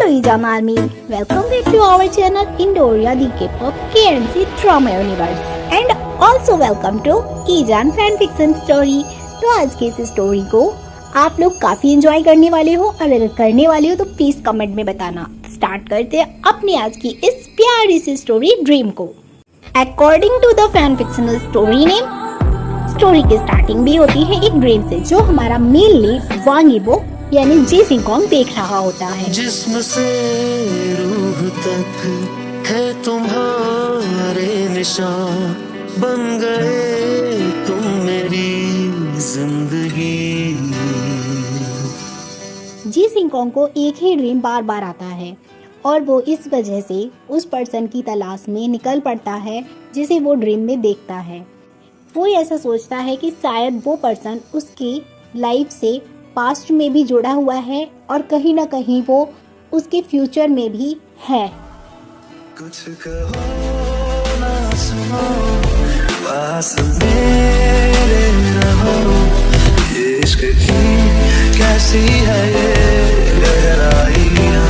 Ijam Army. Welcome back to our channel Indoria the K-pop KNC Drama Universe and also welcome to Ijam Fan Fiction Story. तो आज की इस story को आप लोग काफी एंजॉय करने वाले हो और अगर करने वाले हो तो प्लीज कमेंट में बताना। स्टार्ट करते हैं अपनी आज की इस प्यारी सी स्टोरी ड्रीम को। According to the fan fictional story name, story की स्टार्टिंग भी होती है एक ड्रीम से जो हमारा मेन लीड वांग यिबो यानी जी सिंगकोंग देख रहा होता है। जिस्म से रूह तक है तुम्हारे निशान, बन गए तुम मेरी जिंदगी। जी सिंगकोंग को एक ही ड्रीम बार बार आता है और वो इस वजह से उस पर्सन की तलाश में निकल पड़ता है जिसे वो ड्रीम में देखता है। वो ऐसा सोचता है कि शायद वो पर्सन उसकी लाइफ से पास्ट में भी जुड़ा हुआ है और कहीं ना कहीं वो उसके फ्यूचर में भी है। कुछ कहो ना सुनो, पास मेरे रहो, ये इश्क की कैसी है ये गहराइयाँ,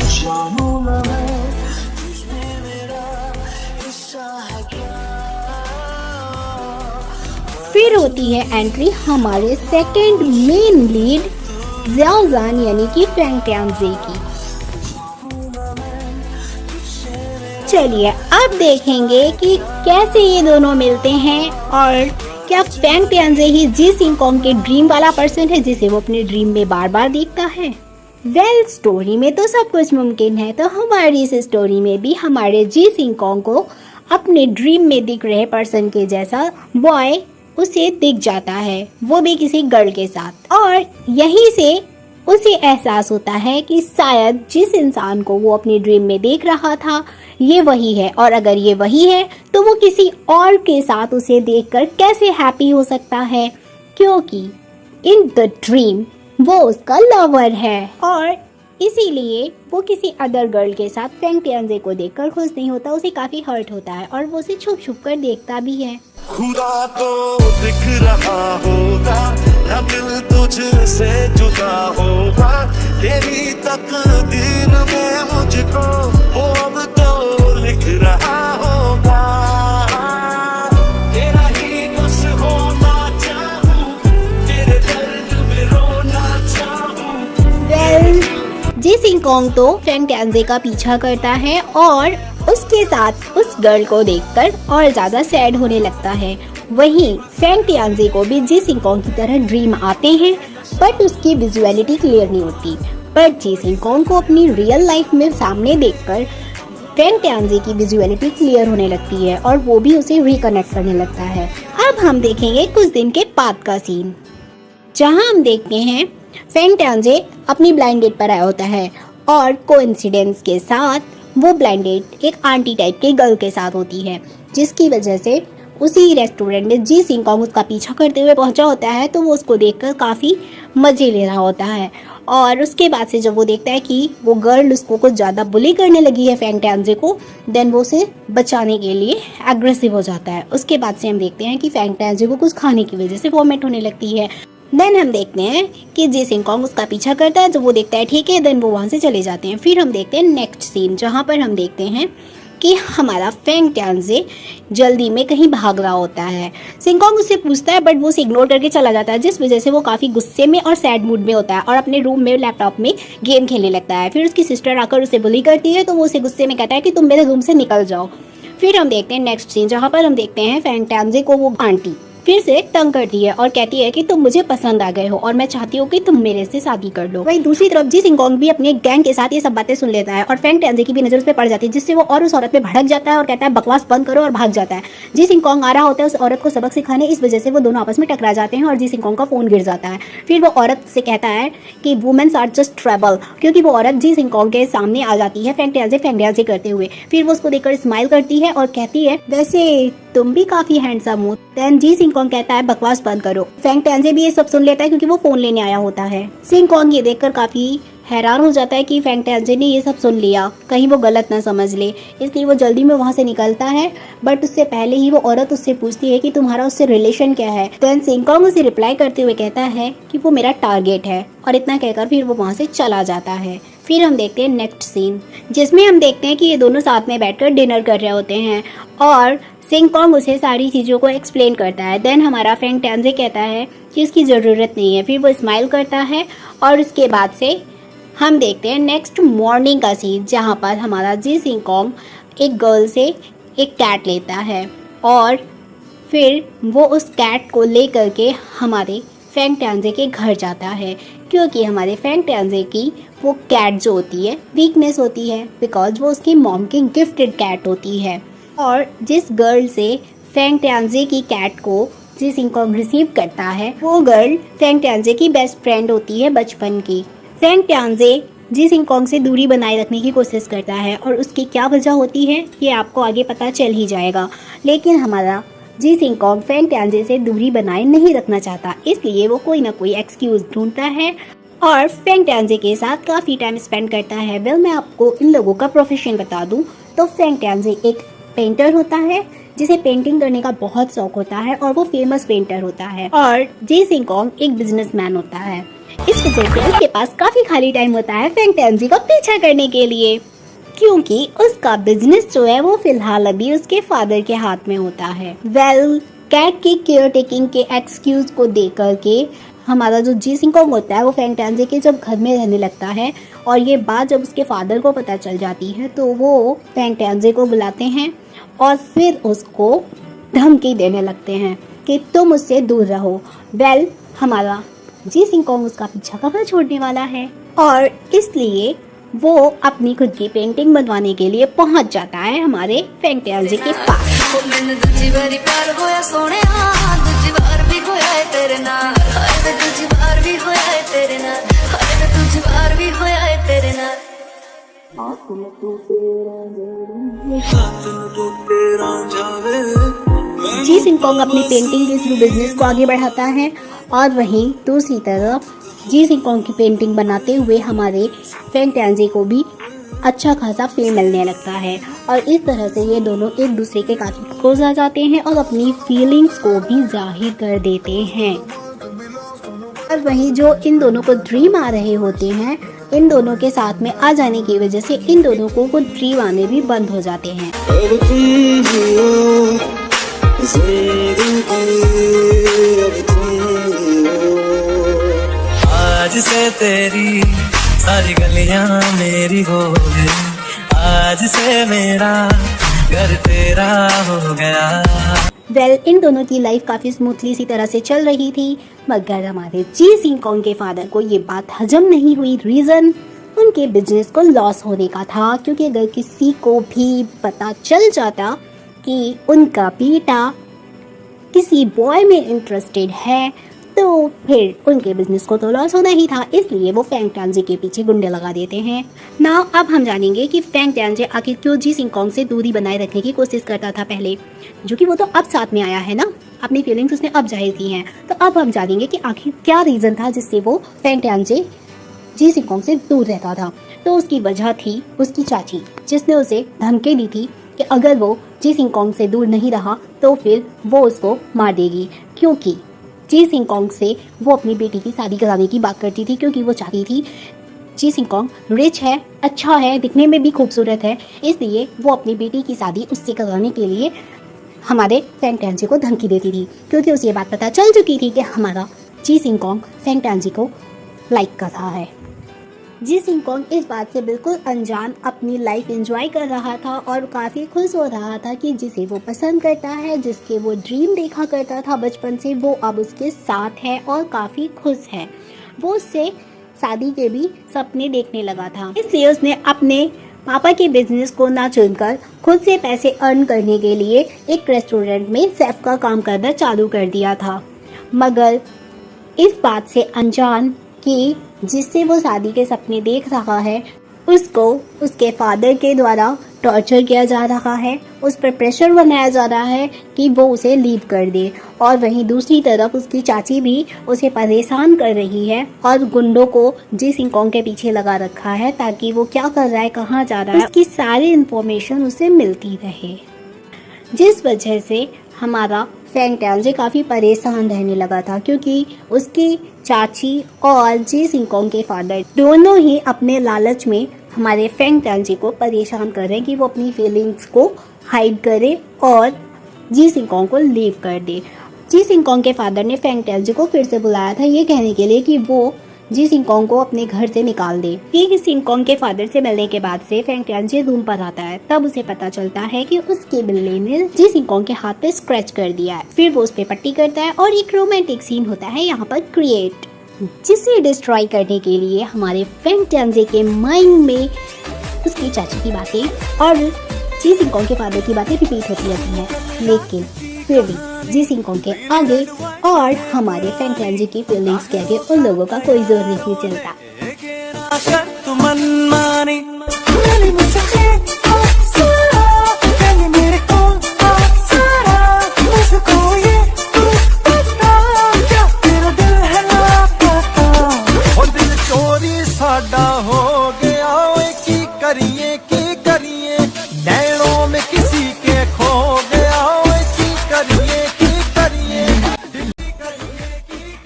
जानू ना मैं तुझमें मेरा हिस्सा है क्या। फिर होती है एंट्री हमारे सेकंड मेन लीड ज़ियाओ ज़ान यानी कि फैंग ट्यांजे की। चलिए अब देखेंगे कि कैसे ये दोनों मिलते हैं और क्या फैंग ट्यांजे ही जी सिंगकोंग के ड्रीम वाला पर्सन है जिसे वो अपने ड्रीम में बार बार देखता है। स्टोरी में तो सब कुछ मुमकिन है, तो हमारी इस स्टोरी में भी हमारे जी सिंगकोंग को अपने ड्रीम में दिख रहे पर्सन के जैसा बॉय उसे दिख जाता है, वो भी किसी गर्ल के साथ। और यहीं से उसे एहसास होता है कि शायद जिस इंसान को वो अपनी ड्रीम में देख रहा था ये वही है, और अगर ये वही है तो वो किसी और के साथ उसे देखकर कैसे हैप्पी हो सकता है, क्योंकि इन द ड्रीम वो उसका लवर है और इसीलिए वो किसी अदर गर्ल के साथ फैंग ट्यांजे को देखकर खुश नहीं होता। उसे काफी हर्ट होता है और वो उसे छुप छुप कर देखता भी है। खुदा तो दिख रहा होगा या दिल तुझसे जुदा होगा, तेरी तकदीर में मुझको वो अब तो लिख रहा होगा, तेरा ही बस होना चाहूं, तेरे दर्द में रोना चाहूं। जी सिंगकोंग तो फैंग ट्यांजे का पीछा करता है और उसके साथ उस गर्ल को देखकर और ज्यादा सैड होने लगता है। वहीं फैंग ट्यांजे को भी जी सिंगकोंग की तरह ड्रीम आते हैं बट उसकी विजुअलिटी क्लियर नहीं होती। पर जी सिंगकोंग को अपनी रियल लाइफ में सामने देखकर फैंग ट्यांजे की विजुअलिटी क्लियर होने लगती है और वो भी उसे रिकनेक्ट करने लगता है। अब हम देखेंगे कुछ दिन के बाद का सीन, जहां हम देखते हैं फैंग ट्यांजे अपनी ब्लाइंड डेट पर आया होता है और कोइंसिडेंस के साथ वो ब्लाइंड डेट एक आंटी टाइप के गर्ल के साथ होती है, जिसकी वजह से उसी रेस्टोरेंट में जी सिंगकोंग उसका पीछा करते हुए पहुंचा होता है। तो वो उसको देखकर काफ़ी मज़े ले रहा होता है और उसके बाद से जब वो देखता है कि वो गर्ल उसको कुछ ज़्यादा बुली करने लगी है फैंग ट्यांजे को, देन वो उसे बचाने के लिए एग्रेसिव हो जाता है। उसके बाद से हम देखते हैं कि फैंग ट्यांजे को कुछ खाने की वजह से वॉमिट होने लगती है। देन हम देखते हैं कि जी सिंगकोंग उसका पीछा करता है, जब वो देखता है ठीक है देन वो वहाँ से चले जाते हैं। फिर हम देखते हैं नेक्स्ट सीन, जहाँ पर हम देखते हैं कि हमारा फैंग ट्यांजे जल्दी में कहीं भाग रहा होता है। सिंगकोंग उससे पूछता है बट वो उसे इग्नोर करके चला जाता है, जिस वजह से वो काफ़ी गुस्से में और सैड मूड में होता है और अपने रूम में लैपटॉप में गेम खेलने लगता है। फिर उसकी सिस्टर आकर उसे बुली करती है तो वो उसे गुस्से में कहता है कि तुम मेरे रूम से निकल जाओ। फिर हम देखते हैं नेक्स्ट सीन, जहाँ पर हम देखते हैं फैंग ट्यांजे को वो आंटी फिर से तंग करती है और कहती है कि तुम मुझे पसंद आ गए हो और मैं चाहती हूँ कि तुम मेरे से शादी कर लो। वहीं दूसरी तरफ जी सिंगकोंग भी अपने गैंग के साथ ये सब बातें सुन लेता है और फैंग ट्यांजे की भी नजर उस पर पड़ जाती है, जिससे वो और उस औरत पे भड़क जाता है और कहता है बकवास बंद करो और भाग जाता है। जी सिंगकोंग आ रहा होता है उस औरत को सबक सिखाने, इस वजह से वो दोनों आपस में टकरा जाते हैं और जी सिंगकोंग का फोन गिर जाता है। फिर वो औरत से कहता है कि वुमेन्स आर जस्ट ट्रबल, क्योंकि वो औरत जी सिंगकोंग के सामने आ जाती है फैंग ट्यांजे करते हुए। फिर वो उसको देखकर स्माइल करती है और कहती है वैसे तुम भी काफी हैंडसम हो। देन जी सिंगकोंग कहता है बकवास बंद करो। फैंग ट्यांजे भी ये सब सुन लेता है क्योंकि वो फोन लेने आया होता है। सिंगकोंग ये देखकर काफी हैरान हो जाता है कि फेंग टियानजे ने ये सब सुन लिया, कहीं वो गलत ना समझ ले, इसलिए वो जल्दी में वहाँ से निकलता है। बट उससे पहले ही वो औरत उससे पूछती है कि तुम्हारा उससे रिलेशन क्या है। देन सिंगकोंग उसे रिप्लाई करते हुए कहता है कि वो मेरा टारगेट है, और इतना कहकर फिर वो वहाँ से चला जाता है। फिर हम देखते हैं नेक्स्ट सीन, जिसमें हम देखते हैं कि ये दोनों साथ में बैठकर डिनर कर रहे होते हैं और सिंगकोंग उसे सारी चीज़ों को एक्सप्लेन करता है। देन हमारा फेंग टियानजे कहता है कि इसकी ज़रूरत नहीं है, फिर वो स्माइल करता है। और उसके बाद से हम देखते हैं नेक्स्ट मॉर्निंग का सीन, जहाँ पर हमारा जी सिंगकोंग एक गर्ल से एक कैट लेता है और फिर वो उस कैट को ले करके हमारे फेंग टियानजे के घर जाता है, क्योंकि हमारे फेंग टियानजे की वो कैट जो होती है वीकनेस होती है, बिकॉज वो उसकी मॉम की गिफ्टेड कैट होती है। और जिस गर्ल से फेंग टियानजे की कैट को जी सिंगकोंग रिसीव करता है, वो गर्ल फेंग टियानजे की बेस्ट फ्रेंड होती है बचपन की। फेंग टियानजे जी सिंगकोंग से दूरी बनाए रखने की कोशिश करता है और उसकी क्या वजह होती है ये आपको आगे पता चल ही जाएगा। लेकिन हमारा जी सिंगकोंग फेंग टियानजे से दूरी बनाए नहीं रखना चाहता, इसलिए वो कोई ना कोई एक्सक्यूज ढूंढता है और फेंग टियानजे के साथ काफ़ी टाइम स्पेंड करता है। वेल, मैं आपको इन लोगों का प्रोफेशन बता दूं तो फेंग टियानजे एक पेंटर होता है जिसे पेंटिंग करने का बहुत शौक होता है और वो फेमस पेंटर होता है, और जी सिंगकोंग एक बिजनेसमैन होता है। इस वजह से उसके पास काफी खाली टाइम होता है फेंग टियानजे का पीछा करने के लिए, क्योंकि उसका बिजनेस जो है वो फिलहाल अभी उसके फादर के हाथ में होता है। वेल, कैट की केयर टेकिंग के एक्सक्यूज को दे करके हमारा जो जी सिंगकोंग होता है वो फेंग टियानजे के जब घर में रहने लगता है, और ये बात जब उसके फादर को पता चल जाती है तो वो फेंग टियानजे को बुलाते हैं और फिर उसको धमकी देने लगते हैं कि तुम उससे दूर रहो। वेल, हमारा जी सिंगकोंग उसका पीछा कहाँ छोड़ने वाला है, और इसलिए वो अपनी खुद की पेंटिंग बनवाने के लिए पहुंच जाता है हमारे फेंग टियानजे के पास। जी सिंगकोंग अपनी पेंटिंग के थ्रू बिजनेस को आगे बढ़ाता है, और वहीं दूसरी तरफ जी सिंगकोंग की पेंटिंग बनाते हुए हमारे फेंग टियानजे को भी अच्छा खासा फेम मिलने लगता है, और इस तरह से ये दोनों एक दूसरे के काफी क्लोज आ जाते हैं और अपनी फीलिंग्स को भी जाहिर कर देते हैं। और वहीं जो इन दोनों को ड्रीम आ रहे होते हैं, इन दोनों के साथ में आ जाने की वजह से इन दोनों को कुछ ड्रीम आने भी बंद हो जाते हैं। आज से तेरी सारी गलियां मेरी हो गई, आज से मेरा घर तेरा हो गया। वेल, इन दोनों की लाइफ काफ़ी स्मूथली सी तरह से चल रही थी, मगर हमारे जी सिंगकोंग के फादर को ये बात हजम नहीं हुई। रीज़न उनके बिजनेस को लॉस होने का था, क्योंकि अगर किसी को भी पता चल जाता कि उनका बेटा किसी बॉय में इंटरेस्टेड है तो फिर उनके बिजनेस को तो लॉस होना ही था, इसलिए वो फेंग टियानजे के पीछे गुंडे लगा देते हैं। नाउ अब हम जानेंगे कि फेंग टियानजे आखिर क्यों जी सिंगकोंग से दूरी बनाए रखने की कोशिश करता था पहले, जो कि वो तो अब साथ में आया है ना, अपनी फीलिंग्स उसने अब जाहिर की हैं। तो अब हम जानेंगे कि आखिर क्या रीज़न था जिससे वो फेंग टियानजे जी सिंगकोंग से दूर रहता था। तो उसकी वजह थी उसकी चाची, जिसने उसे धमकी दी थी कि अगर वो जी सिंगकोंग से दूर नहीं रहा तो फिर वो उसको मार देगी, क्योंकि जी सिंगकोंग से वो अपनी बेटी की शादी कराने की बात करती थी, क्योंकि वो चाहती थी जी सिंगकोंग रिच है, अच्छा है, दिखने में भी खूबसूरत है, इसलिए वो अपनी बेटी की शादी उससे कराने के लिए हमारे फेंग टियानजे को धमकी देती थी, क्योंकि उसे ये बात पता चल चुकी थी कि हमारा जी सिंगकोंग फेंग टियानजे को लाइक कर रहा है। जी सिंगकोंग इस बात से बिल्कुल अनजान अपनी लाइफ एंजॉय कर रहा था और काफ़ी खुश हो रहा था कि जिसे वो पसंद करता है, जिसके वो ड्रीम देखा करता था बचपन से, वो अब उसके साथ है और काफ़ी खुश है। वो उससे शादी के भी सपने देखने लगा था, इसलिए उसने अपने पापा के बिजनेस को ना चुनकर खुद से पैसे अर्न करने के लिए एक रेस्टोरेंट में शेफ का काम करना चालू कर दिया था। मगर इस बात से अनजान कि जिससे वो शादी के सपने देख रहा है उसको उसके फादर के द्वारा टॉर्चर किया जा रहा है, उस पर प्रेशर बनाया जा रहा है कि वो उसे लीव कर दे। और वहीं दूसरी तरफ उसकी चाची भी उसे परेशान कर रही है और गुंडों को जी सिंगकोंग के पीछे लगा रखा है ताकि वो क्या कर रहा है, कहाँ जा रहा है, उसकी सारी इन्फॉर्मेशन उसे मिलती रहे। जिस वजह से हमारा फेंग टांजे काफ़ी परेशान रहने लगा था, क्योंकि उसकी चाची और जी सिंगकोंग के फादर दोनों ही अपने लालच में हमारे फेंग टांजे को परेशान कर रहे हैं कि वो अपनी फीलिंग्स को हाइड करे और जी सिंगकोंग को लीव कर दे। जी सिंगकोंग के फादर ने फेंग टांजे को फिर से बुलाया था ये कहने के लिए कि वो जी सिंगकोंग को अपने घर से निकाल दे। जी सिंगकोंग के फादर से मिलने के बाद से फेंग टांजे रूम पर आता है, तब उसे पता चलता है कि उसके बिल्ली ने जी सिंगकोंग के हाथ पे स्क्रैच कर दिया है। फिर वो उस पे पट्टी करता है और एक रोमांटिक सीन होता है यहाँ पर क्रिएट, जिसे डिस्ट्रॉय करने के लिए हमारे फेंग टांजे के माइंड में उसकी चाची की बातें और जी सिंगकोंग के फादर की बातें रिपीट होती रहती हैं। लेकिन फिर भी जी सिंगकोंग के आगे और हमारे फेंग टांजे की फीलिंग्स के आगे उन लोगों का कोई जोर नहीं चलता।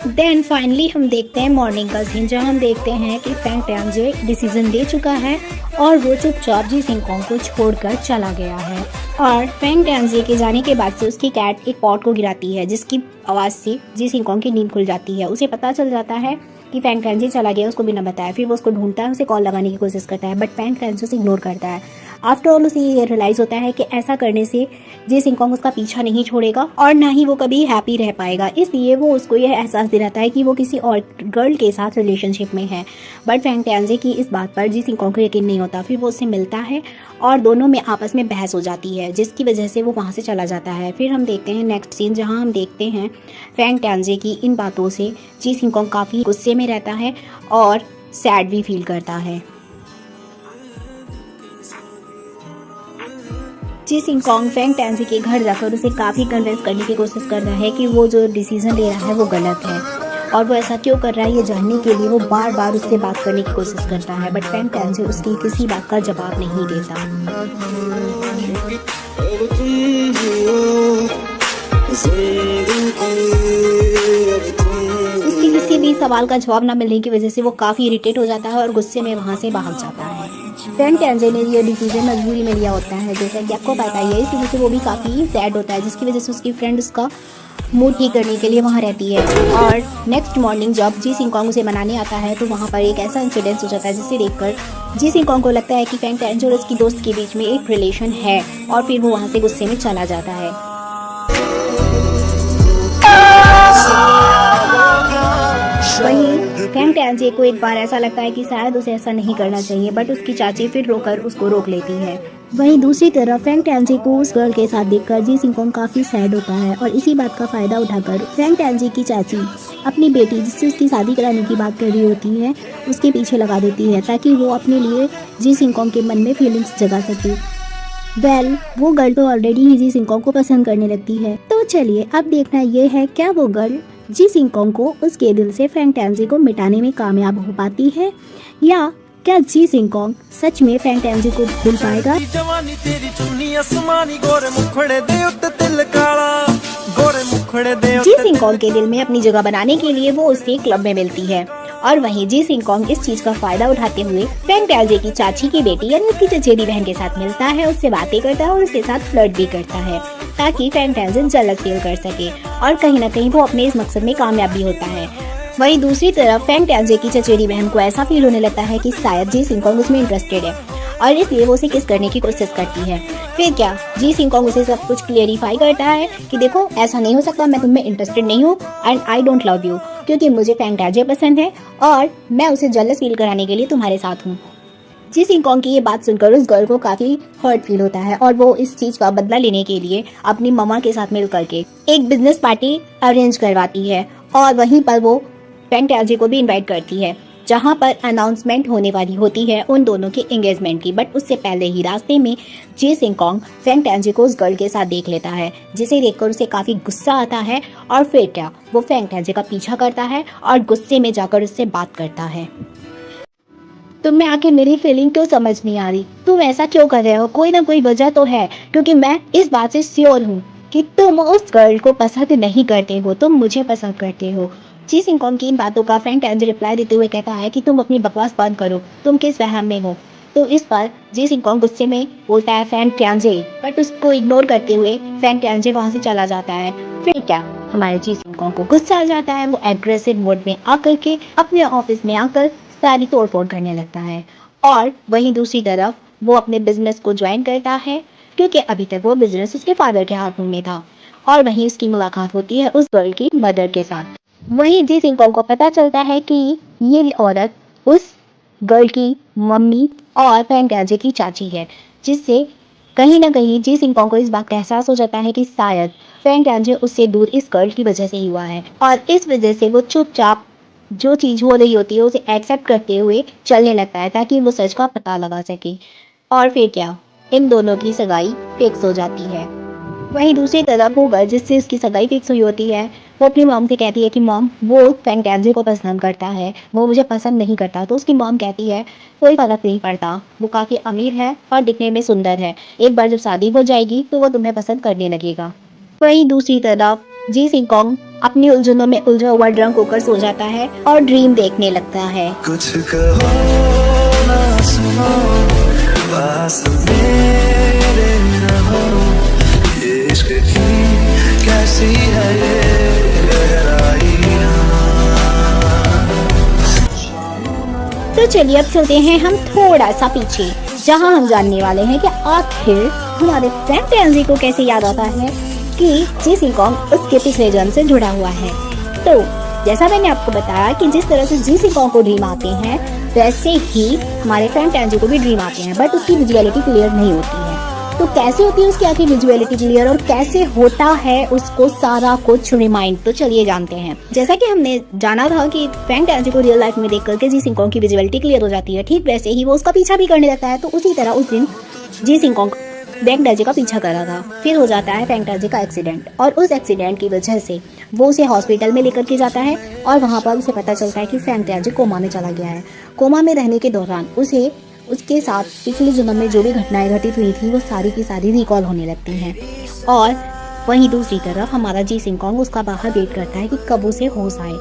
देन फाइनली हम देखते हैं मॉर्निंग का सीन, जहाँ हम देखते हैं कि फेंग टांजे डिसीजन ले चुका है और वो चुपचाप जी सिंगकोंग को छोड़कर चला गया है। और फेंग टांजे के जाने के बाद से उसकी कैट एक पॉट को गिराती है, जिसकी आवाज़ से जी सिंगकोंग की नींद खुल जाती है। उसे पता चल जाता है कि फेंग टांजे चला गया, उसको बिना बताया। फिर वो उसको ढूंढता है, उसे कॉल लगाने की कोशिश करता है, बट फेंग टांजे उसे इग्नोर करता है। आफ्टर ऑल उसे ये रियलाइज़ होता है कि ऐसा करने से जी सिंगकोंग उसका पीछा नहीं छोड़ेगा और ना ही वो कभी हैप्पी रह पाएगा। इसलिए वो उसको यह एहसास दिलाता है कि वो किसी और गर्ल के साथ रिलेशनशिप में है। बट फेंग टांजे की इस बात पर जी सिंगकोंग को यकीन नहीं होता। फिर वो उससे मिलता है और दोनों में आपस में बहस हो जाती है, जिसकी वजह से वो वहाँ से चला जाता है। फिर हम देखते हैं नेक्स्ट सीन, जहाँ हम देखते हैं फेंग टांजे की इन बातों से जी सिंगकोंग काफ़ी गुस्से में रहता है और सैड भी फील करता है। जी सिंगकोंग फेंग टांजे के घर जाकर उसे काफ़ी कन्विंस करने की कोशिश कर रहा है कि वो जो डिसीजन ले रहा है वो गलत है, और वो ऐसा क्यों कर रहा है ये जानने के लिए वो बार बार उससे बात करने की कोशिश करता है। बट फेंग टांजे उसकी किसी बात का जवाब नहीं देता। उसकी किसी भी सवाल का जवाब न मिलने की वजह से वो काफ़ी इरिटेट हो जाता है और गुस्से में वहाँ से भाग जाता है। फेंग टांजे ने ये डिसीजन मजबूरी में लिया होता है, जैसा कि आपको पता ही है। इसी वजह से वो भी काफ़ी सैड होता है, जिसकी वजह से उसकी फ्रेंड उसका मूड ठीक करने के लिए वहाँ रहती है। और नेक्स्ट मॉर्निंग जब जी सिंगकोंग उसे मनाने आता है तो वहाँ पर एक ऐसा इंसिडेंस हो जाता है जिसे देखकर जी सिंगकोंग को लगता है कि फेंग टांजे और उसकी दोस्त के बीच में एक रिलेशन है, और फिर वो वहाँ से गुस्से में चला जाता है। वहीं फेंग टांजे को एक बार ऐसा लगता है कि शायद उसे ऐसा नहीं करना चाहिए, बट उसकी चाची फिर रोकर उसको रोक लेती है। वहीं दूसरी तरफ फेंग टांजे को उस गर्ल के साथ देखकर जी सिंगकोंग काफ़ी सैड होता है, और इसी बात का फ़ायदा उठाकर फेंग टांजे की चाची अपनी बेटी, जिससे उसकी शादी कराने की बात कर रही होती है, उसके पीछे लगा देती है ताकि वो अपने लिए जी सिंगकोंग के मन में फीलिंग्स जगा सके। वो गर्ल तो ऑलरेडी ही जी सिंगकोंग को पसंद करने लगती है। तो चलिए अब देखना ये है क्या वो गर्ल जी सिंगकोंग को उसके दिल से फेंग टांजे को मिटाने में कामयाब हो पाती है, या क्या जी सिंगकोंग सच में फेंग टांजे को भूल पाएगा। जी सिंगकोंग के दिल में अपनी जगह बनाने के लिए वो उससे क्लब में मिलती है, और वहीं जी सिंगकोंग इस चीज का फायदा उठाते हुए फेंग टांजे की चाची की बेटी यानी उसकी चचेरी बहन के साथ मिलता है, उससे बातें करता है और उसके साथ फ्लर्ट भी करता है ताकि फेंग टांजे जलस फील कर सके, और कहीं ना कहीं वो अपने इस मकसद में कामयाब भी होता है। वहीं दूसरी तरफ फेंग टांजे की चचेरी बहन को ऐसा फील होने लगता है कि शायद जी सिंगकोंग उसमें इंटरेस्टेड है, और इसलिए वो उसे किस करने की कोशिश करती है। फिर क्या जी सिंगकोंग उसे सब कुछ क्लियरिफाई करता है कि देखो ऐसा नहीं हो सकता, मैं तुम्हें इंटरेस्टेड नहीं हूँ and I don't love you, क्योंकि मुझे फेंग टांजे पसंद है और मैं उसे जलस फील कराने के लिए तुम्हारे साथ हूँ। जी सिंगकोंग की ये बात सुनकर उस गर्ल को काफ़ी हर्ट फील होता है, और वो इस चीज़ का बदला लेने के लिए अपनी मम्मा के साथ मिल करके एक बिजनेस पार्टी अरेंज करवाती है, और वहीं पर वो फेंग टांजे को भी इनवाइट करती है। जहां पर अनाउंसमेंट होने वाली होती है उन दोनों के एंगेजमेंट की। बट उससे पहले ही रास्ते में जी सिंग कॉन्ग फेंग टांजी को उस गर्ल के साथ देख लेता है, जिसे देखकर उसे काफ़ी गुस्सा आता है। और फिर क्या, वो फेंग टांजी का पीछा करता है और गुस्से में जाकर उससे बात करता है। तुम्हें आखिर मेरी फीलिंग क्यों समझ नहीं आ रही? तुम ऐसा क्यों कर रहे हो? कोई ना कोई वजह तो है, क्योंकि मैं इस बात से श्योर हूँ कि तुम उस गर्ल को पसंद नहीं करते हो, तुम मुझे पसंद करते हो। जी सिंग कॉन्ग की इन बातों का फेंग टांजी रिप्लाई देते हुए कहता है कि तुम अपनी बकवास बंद करो, तुम किस वहम में हो। तो इस पर जी सिंग कॉन्ग गुस्से में बोलता है फेंग टांजी, बट उसको इग्नोर करते हुए फेंग टांजी वहाँ से चला जाता है। फिर क्या, हमारे जी सिंग कॉन्ग को गुस्सा आ जाता है। वो एग्रेसिव मोड में आकर के अपने ऑफिस में आकर सारी तोड़फोड़ करने लगता है। और वहीं दूसरी तरफ वो अपने बिजनेस को ज्वाइन करता है, क्योंकि अभी तक वो बिजनेस उसके फादर के हाथों में था। और वहीं उसकी मुलाकात होती है उस गर्ल की मदर के साथ। वहीं जी सिंग कॉन्ग को पता चलता है कि ये औरत उस गर्ल की मम्मी और फेंग टांजी की चाची है, जिससे कहीं ना कहीं जी सिंग कॉन्ग को इस बात का एहसास हो जाता है कि शायद फेंग टांजी उससे दूर इस गर्ल की वजह से ही हुआ है। और इस वजह से वो चुपचाप जो चीज़ हो रही होती है उसे एक्सेप्ट करते हुए चलने लगता है, ताकि वो सच का पता लगा सके। और फिर क्या, इन दोनों की सगाई फिक्स हो जाती है। वहीं दूसरी तरफ वो गर्ल जिससे उसकी सगाई फिक्स हुई होती है, वो अपनी मॉम से कहती है कि मॉम, वो फेंग टांजी को पसंद करता है, वो मुझे पसंद नहीं करता। तो उसकी मॉम कहती है कोई फर्क नहीं पड़ता, वो काफ़ी अमीर है और दिखने में सुंदर है, एक बार जब शादी हो जाएगी तो वो तुम्हें पसंद करने लगेगा। वहीं दूसरी तरफ जी सिंग कॉन्ग अपनी उलझनों में उलझा हुआ ड्रंक होकर सो जाता है और ड्रीम देखने लगता है। कुछ कहो ना सुनो, पास मेरे रहो, ये इश्क की कैसी है ये गहराइयाँ। तो चलिए अब चलते हैं हम थोड़ा सा पीछे, जहां हम जानने वाले हैं कि आखिर हमारे फेंग टांजी को कैसे याद आता है कि जी सिंग कॉन्ग उसके पिछले जन्म से जुड़ा हुआ है। तो जैसा मैंने आपको बताया कि जिस तरह से जी सिंग कॉन्ग को ड्रीम आते हैं, वैसे ही हमारे फेंग टांजी को भी ड्रीम आते हैं, बट उसकी विजुअलिटी क्लियर नहीं होती है। तो कैसे होती है उसकी आखिर विजुअलिटी क्लियर, और कैसे होता है उसको सारा कुछ रिमाइंड, तो चलिए जानते हैं। जैसा कि हमने जाना था कि फेंग टांजी को रियल लाइफ में देख करके जी सिंग कॉन्ग की विजुअलिटी क्लियर हो जाती है, ठीक वैसे ही वो उसका पीछा भी करने लगता है। तो उसी तरह उस दिन जी सिंग कॉन्ग फेंग टांजी का पीछा कर रहा था। फिर हो जाता है फेंग टांजी का एक्सीडेंट, और उस एक्सीडेंट की वजह से वो उसे हॉस्पिटल में लेकर के जाता है। और वहाँ पर उसे पता चलता है कि फेंग टांजी कोमा में चला गया है। कोमा में रहने के दौरान उसे उसके साथ पिछले जन्म में जो भी घटनाएं घटित हुई थी वो सारी की सारी रिकॉल होने लगती हैं। और वहीं दूसरी तरफ हमारा जी सिंग कॉन्ग उसका बाहर वेट करता है कि कब उसे होश आए।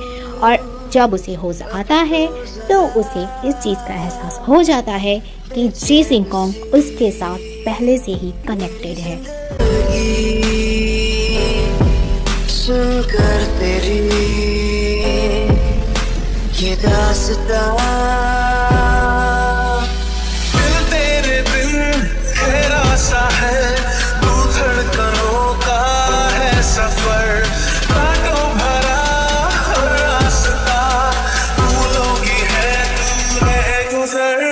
और जब उसे होश आता है तो उसे इस चीज़ का एहसास हो जाता है कि जी सिंग कॉन्ग उसके साथ पहले से ही कनेक्टेड है। सुनकर तेरी ये दास्तां, दिल तेरे बिन तेरा सा है, तू धड़कनों का है सफर, कांटों भरा रास्ता, फूलों की है तूने गुजर।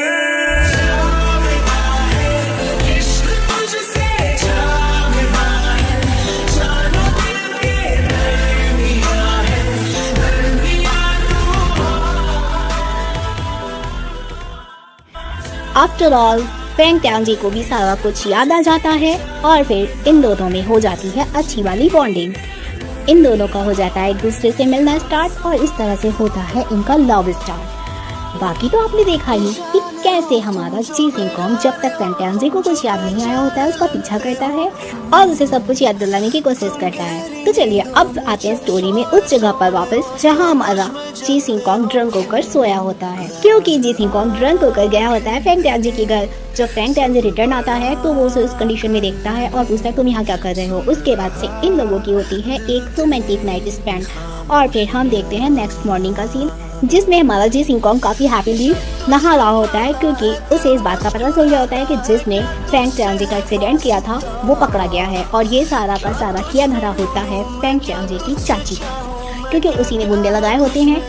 आफ्टर ऑल फेंग टांजी को भी सारा कुछ याद आ जाता है, और फिर इन दोनों में हो जाती है अच्छी वाली बॉन्डिंग। इन दोनों का हो जाता है एक दूसरे से मिलना स्टार्ट, और इस तरह से होता है इनका लव स्टार्ट। बाकी तो आपने देखा ही कि कैसे हमारा जी सिंग कॉन्ग जब तक फेंग टांजी को कुछ याद नहीं आया होता है उसका पीछा करता है और उसे सब कुछ याद दिलाने की कोशिश करता है। तो चलिए अब आते हैं स्टोरी में उस जगह पर वापस जहां हमारा जी सिंग कॉन्ग ड्रंक होकर सोया होता है, क्योंकि जी सिंग कॉन्ग ड्रंक होकर गया होता है फेंग टांजी के घर। जब फेंग टांजी रिटर्न आता है तो वो उसे उस कंडीशन में देखता है और पूछता है तुम यहाँ क्या कर रहे हो। उसके बाद से इन लोगों की होती है एक रोमांटिक नाइट स्पेंड, और फिर हम देखते हैं नेक्स्ट मॉर्निंग का सीन, जिसमें हमारा जी सिंग कॉन्ग काफ़ी हैप्पीली नहा रहा होता है, क्योंकि उसे इस बात का पता चल गया होता है कि जिसने फेंग टांजी का एक्सीडेंट किया था वो पकड़ा गया है। और ये सारा का सारा किया धरा होता है फेंग टांजी की चाची, क्योंकि उसी ने गुंडे लगाए होते हैं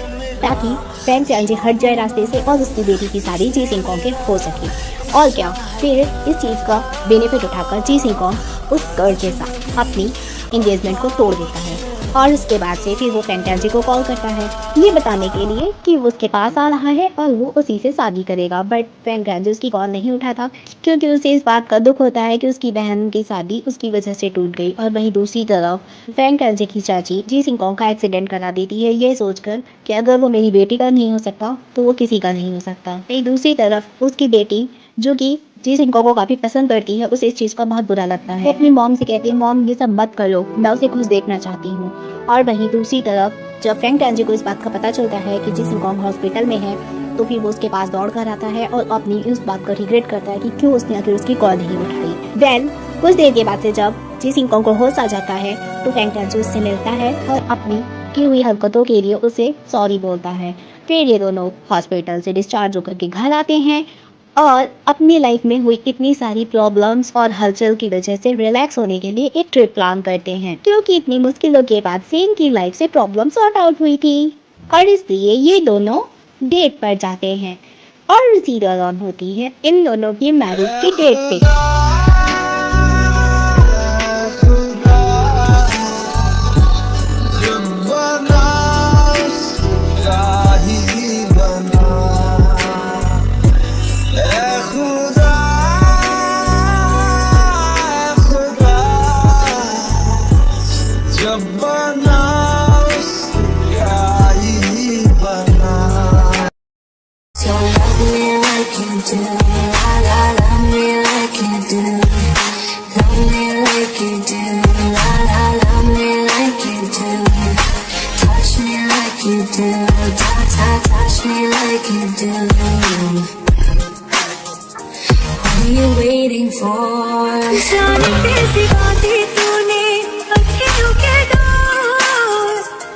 ताकि फेंग टांजी हट जाए रास्ते से और उसकी बेटी की शादी जी सिंग कॉन्ग के हो सके। और क्या, फिर इस चीज़ का बेनिफिट उठाकर जी सिंग कॉन्ग उस गर्ल के साथ अपनी एंगेजमेंट को तोड़ देता है। और उसके बाद से फिर वो फ्रैंक टैंजी को कॉल करता है ये बताने के लिए कि वो उसके पास आ रहा है और वो उसी से शादी करेगा। बट फ्रैंक टैंजी उसकी कॉल नहीं उठाता क्योंकि उसे इस बात का दुख होता है कि उसकी बहन की शादी उसकी वजह से टूट गई। और वहीं दूसरी तरफ फ्रैंक टैंजी की चाची जी सिंह का एक्सीडेंट करा देती है ये सोचकर कि अगर वो मेरी बेटी का नहीं हो सकता तो वो किसी का नहीं हो सकता। वहीं दूसरी तरफ उसकी बेटी जो कि जी सिंह को काफ़ी पसंद करती है उसे इस चीज़ का बहुत बुरा लगता है। वो अपनी मॉम से कहती है मॉम ये सब मत करो, मैं उसे खुश देखना चाहती हूँ। और वहीं दूसरी तरफ जब फ्रैंक टैंजी को इस बात का पता चलता है कि जी सिंह हॉस्पिटल में है तो फिर वो उसके पास दौड़ कर आता है और अपनी उस बात को रिग्रेट करता है कि क्यों उसने आखिर उसकी कॉल नहीं उठाई। देन कुछ देर के बाद से जब जी सिंह को होश आ जाता है तो फ्रैंक टैंजी उससे मिलता है और अपनी की हुई हरकतों के लिए उसे सॉरी बोलता है। फिर ये दोनों हॉस्पिटल से डिस्चार्ज होकर के घर आते हैं और अपनी लाइफ में हुई कितनी सारी प्रॉब्लम्स और हलचल की वजह से रिलैक्स होने के लिए एक ट्रिप प्लान करते हैं क्योंकि इतनी मुश्किलों के बाद से इनकी लाइफ से प्रॉब्लम सॉर्ट आउट हुई थी और इसलिए ये दोनों डेट पर जाते हैं और सीरियल ऑन होती है इन दोनों की मैरिज की डेट पे। So love me like you do, la la, love me like you do, love me like you do, la la, love me like you do, touch me like you do, touch me like you do. What are you waiting for? जाने कैसी बातें तूने अखियों के door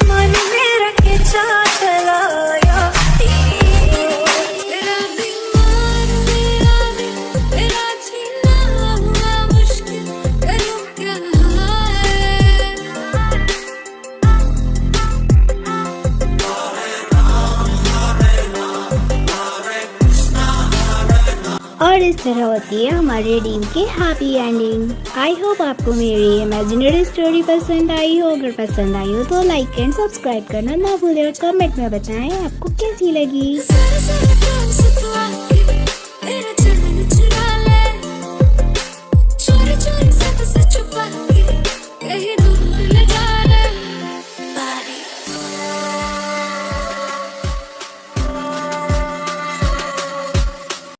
मन मेरा खिंचा चलाया। तेरा दीवार तेरा जीना हुआ मुश्किल करूँ क्या और इस तरह होती है हमारे ड्रीम की हैप्पी एंडिंग। आई होप आपको मेरी इमेजिनरी स्टोरी पसंद आई हो। अगर पसंद आई हो तो लाइक एंड सब्सक्राइब करना ना भूलें और कमेंट में बताएं आपको कैसी लगी। है।